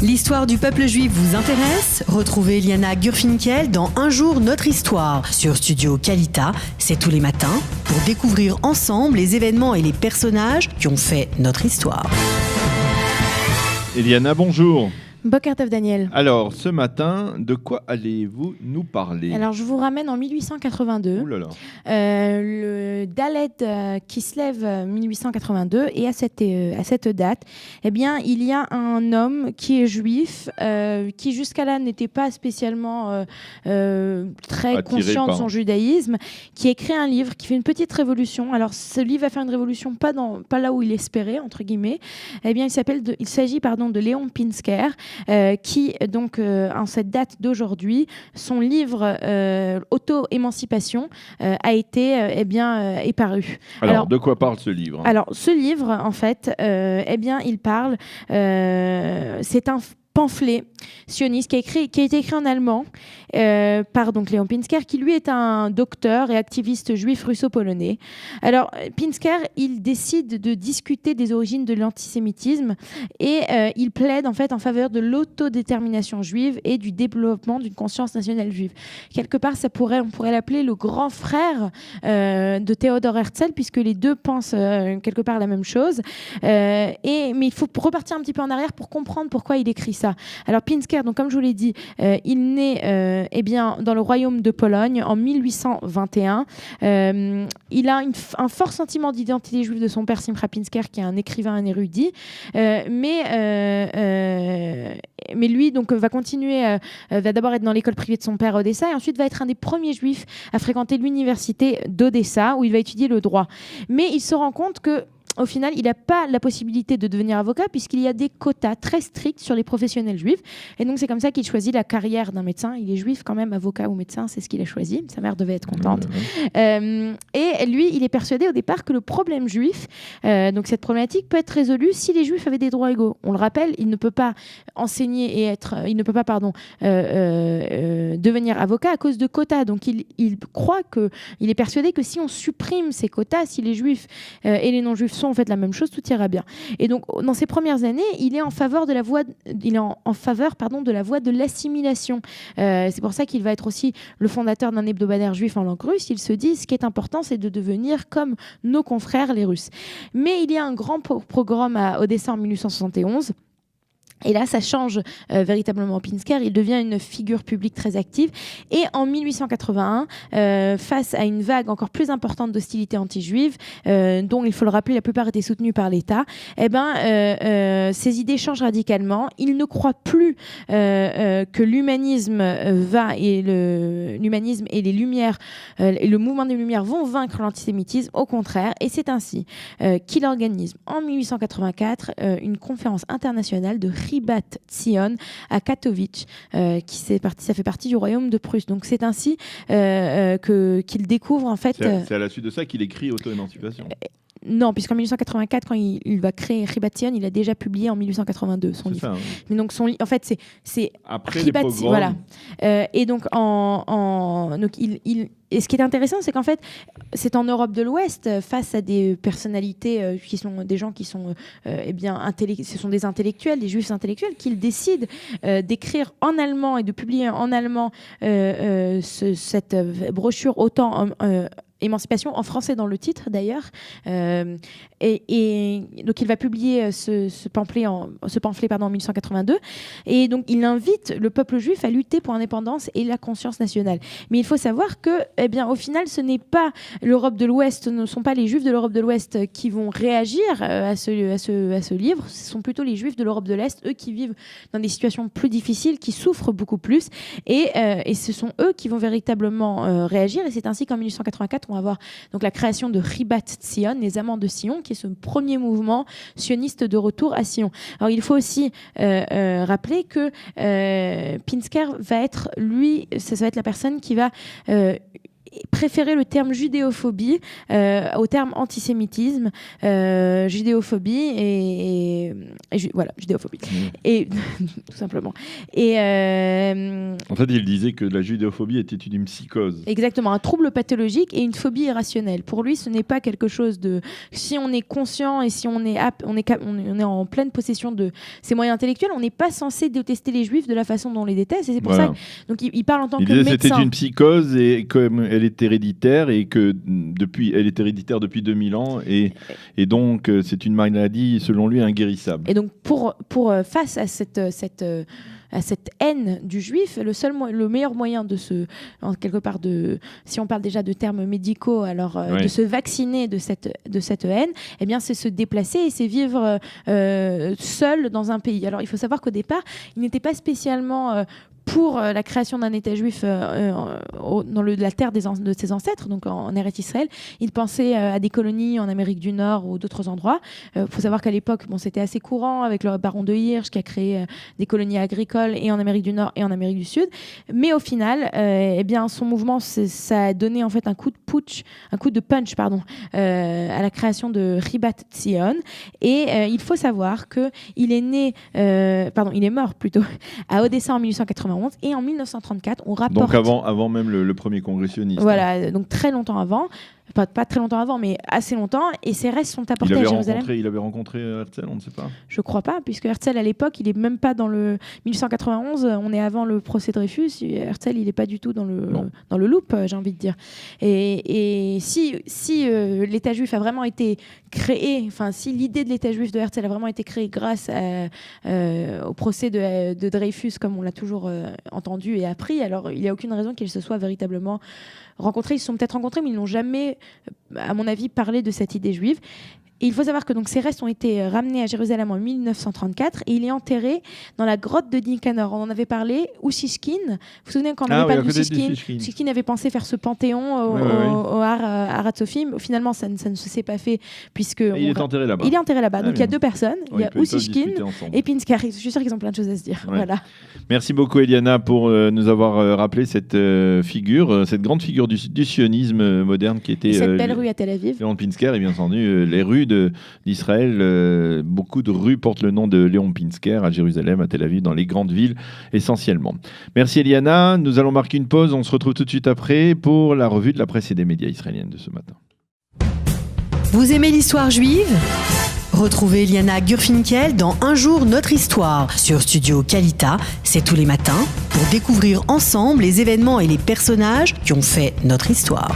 L'histoire du peuple juif vous intéresse? Retrouvez Liana Gurfinkel dans Un jour notre histoire sur Studio Kalita. C'est tous les matins pour découvrir ensemble les événements et les personnages qui ont fait notre histoire. Eliana, bonjour. Boker Tov Daniel. Alors, ce matin, de quoi allez-vous nous parler? Alors, je vous ramène en 1882. Ouh là là. Le Dalet Kislev 1882. Et à cette date, eh bien, il y a un homme qui est juif, qui jusqu'à là n'était pas spécialement très conscient de son judaïsme, qui écrit un livre, qui fait une petite révolution. Alors, ce livre va faire une révolution pas là où il espérait, entre guillemets. Eh bien, il s'agit de Léon Pinsker, qui, donc, en cette date d'aujourd'hui, son livre Auto-émancipation a été est paru. Alors, de quoi parle ce livre? Alors, ce livre, en fait, il parle... c'est un pamphlet sioniste qui a été écrit en allemand par donc Léon Pinsker, qui lui est un docteur et activiste juif russo-polonais. Alors Pinsker, il décide de discuter des origines de l'antisémitisme et il plaide en fait en faveur de l'autodétermination juive et du développement d'une conscience nationale juive. Quelque part, on pourrait l'appeler le grand frère de Theodor Herzl, puisque les deux pensent quelque part la même chose. Mais il faut repartir un petit peu en arrière pour comprendre pourquoi il écrit ça. Alors Pinsker, donc comme je vous l'ai dit, il naît dans le royaume de Pologne en 1821. Il a un fort sentiment d'identité juive de son père Simcha Pinsker, qui est un écrivain, un érudit, mais lui donc va continuer, va d'abord être dans l'école privée de son père à Odessa et ensuite va être un des premiers juifs à fréquenter l'université d'Odessa où il va étudier le droit. Mais il se rend compte que au final, il n'a pas la possibilité de devenir avocat puisqu'il y a des quotas très stricts sur les professionnels juifs. Et donc, c'est comme ça qu'il choisit la carrière d'un médecin. Il est juif quand même, avocat ou médecin, c'est ce qu'il a choisi. Sa mère devait être contente. Et lui, il est persuadé au départ que le problème juif, donc cette problématique, peut être résolue si les juifs avaient des droits égaux. On le rappelle, il ne peut pas enseigner et il ne peut pas, devenir avocat à cause de quotas. Donc, il est persuadé que si on supprime ces quotas, si les juifs et les non-juifs sont en fait la même chose, tout ira bien. Et donc, dans ses premières années, il est en faveur de la voie de l'assimilation. C'est pour ça qu'il va être aussi le fondateur d'un hebdomadaire juif en langue russe. Il se dit, ce qui est important, c'est de devenir comme nos confrères, les Russes. Mais il y a un grand pogrom à Odessa en 1871. Et là, ça change véritablement Pinsker. Il devient une figure publique très active. Et en 1881, face à une vague encore plus importante d'hostilité anti-juive, dont, il faut le rappeler, la plupart étaient soutenues par l'État, ses idées changent radicalement. Il ne croit plus que l'humanisme l'humanisme et les Lumières, et le mouvement des Lumières vont vaincre l'antisémitisme. Au contraire. Et c'est ainsi qu'il organise en 1884 une conférence internationale de Ribat Tzion à Katowice, ça fait partie du royaume de Prusse. Donc c'est ainsi qu'il découvre en fait. C'est à la suite de ça qu'il écrit Auto-émancipation. Non, puisqu'en 1884, quand il va créer Ribat Tzion, il a déjà publié en 1882 son livre. Ça, oui. Mais donc son livre, en fait, c'est après Ribat les pogroms. Voilà. Et donc et ce qui est intéressant, c'est qu'en fait, c'est en Europe de l'Ouest, face à des personnalités qui sont des gens qui sont ce sont des intellectuels, des juifs intellectuels, qu'ils décident d'écrire en allemand et de publier en allemand cette brochure Autant Émancipation, en français dans le titre d'ailleurs. Et donc il va publier ce pamphlet en 1882. Et donc il invite le peuple juif à lutter pour l'indépendance et la conscience nationale. Mais il faut savoir que, au final, ce n'est pas l'Europe de l'Ouest, ce ne sont pas les juifs de l'Europe de l'Ouest qui vont réagir à ce livre. Ce sont plutôt les juifs de l'Europe de l'Est, eux qui vivent dans des situations plus difficiles, qui souffrent beaucoup plus. Et ce sont eux qui vont véritablement réagir. Et c'est ainsi qu'en 1884, on va avoir donc la création de Ribat Tzion, les Amants de Sion, qui est ce premier mouvement sioniste de retour à Sion. Alors il faut aussi rappeler que Pinsker va être, lui, ça va être la personne qui va préférer le terme judéophobie au terme antisémitisme, judéophobie voilà, judéophobie. Et tout simplement. Et en fait, il disait que la judéophobie était une psychose. Exactement, un trouble pathologique et une phobie irrationnelle. Pour lui, ce n'est pas quelque chose de... Si on est conscient et si on est en pleine possession de ses moyens intellectuels, on n'est pas censé détester les juifs de la façon dont on les déteste. Et c'est pour ça donc il parle en tant que médecin. C'était une psychose et comme elle est héréditaire et que elle est héréditaire depuis 2000 ans et donc c'est une maladie selon lui inguérissable. Et donc pour face à cette haine du juif, le meilleur moyen si on parle déjà de termes médicaux, alors de se vacciner de cette haine, eh bien c'est se déplacer et c'est vivre seul dans un pays. Alors il faut savoir qu'au départ, il n'était pas spécialement pour la création d'un État juif dans la terre de ses ancêtres, donc en Eretz Israël. Il pensait à des colonies en Amérique du Nord ou d'autres endroits. Il faut savoir qu'à l'époque, c'était assez courant avec le baron de Hirsch qui a créé des colonies agricoles et en Amérique du Nord et en Amérique du Sud. Mais au final, son mouvement, ça a donné en fait un coup de punch, à la création de Ribat Tzion. Et il faut savoir qu'il est mort plutôt à Odessa en 1891. Et en 1934, on rapporte... Donc avant même le premier congrès sioniste. Voilà, donc très longtemps avant. Pas très longtemps avant, mais assez longtemps. Et ses restes sont apportés à Jérusalem. Il avait rencontré Herzl, on ne sait pas. Je crois pas, puisque Herzl, à l'époque, il est même pas dans le 1891. On est avant le procès Dreyfus. Herzl, il est pas du tout dans le loop, j'ai envie de dire. Et si l'État juif a vraiment été créé, si l'idée de l'État juif de Herzl a vraiment été créée grâce au procès de Dreyfus, comme on l'a toujours entendu et appris, alors il n'y a aucune raison qu'il se soit véritablement rencontrés. Ils se sont peut-être rencontrés, mais ils n'ont jamais, à mon avis, parlé de cette idée juive. Et il faut savoir que donc, ses restes ont été ramenés à Jérusalem en 1934 et il est enterré dans la grotte de Nicanor. On en avait parlé, Oussishkin. Vous vous souvenez quand on avait parlé d'Oussishkin, Oussishkin avait pensé faire ce panthéon au Har Hatzofim. Finalement, ça ne se pas fait puisque... Il est enterré là-bas. Il est enterré là-bas. Donc il y a deux personnes. Il y a Oussishkin et Pinsker. Je suis sûre qu'ils ont plein de choses à se dire. Ouais. Voilà. Merci beaucoup, Eliana, pour nous avoir rappelé cette figure, cette grande figure du sionisme moderne qui était... cette belle rue à Tel Aviv. Léon Pinsker et bien entendu les rues d'Israël. Beaucoup de rues portent le nom de Léon Pinsker à Jérusalem, à Tel Aviv, dans les grandes villes essentiellement. Merci Eliana. Nous allons marquer une pause. On se retrouve tout de suite après pour la revue de la presse et des médias israéliennes de ce matin. Vous aimez l'histoire juive ? Retrouvez Eliana Gurfinkel dans Un jour notre histoire sur Studio Kalita. C'est tous les matins pour découvrir ensemble les événements et les personnages qui ont fait notre histoire.